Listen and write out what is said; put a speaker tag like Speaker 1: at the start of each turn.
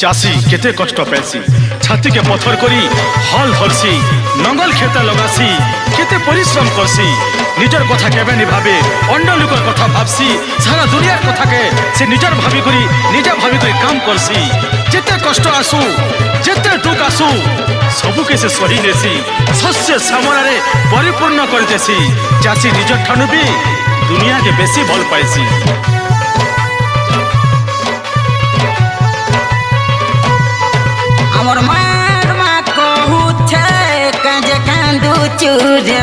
Speaker 1: চাষী কেতে কষ্ট পেছি ছাতিকে পথর করি হল ধরছি নঙ্গল খেতে লগাছি কেতে পরিশ্রম করছি নিজের কথা কেবে নি ভাবে অন্য লোকের কথা ভাবছি সারা দুনিয়ার কথাকে সে নিজের ভাবি করি নিজে ভাবি করি কাম করছি যেতে কষ্ট আসু যেতে দুঃখ আসু सबुके से सही नेसी शस्य सामनारे परिपूर्ण करतेसी चाषी निजर ठानु भी दुनिया के बेसी भल पाइसी
Speaker 2: हमर मार मा कहू छे कंजे कांदू चूरे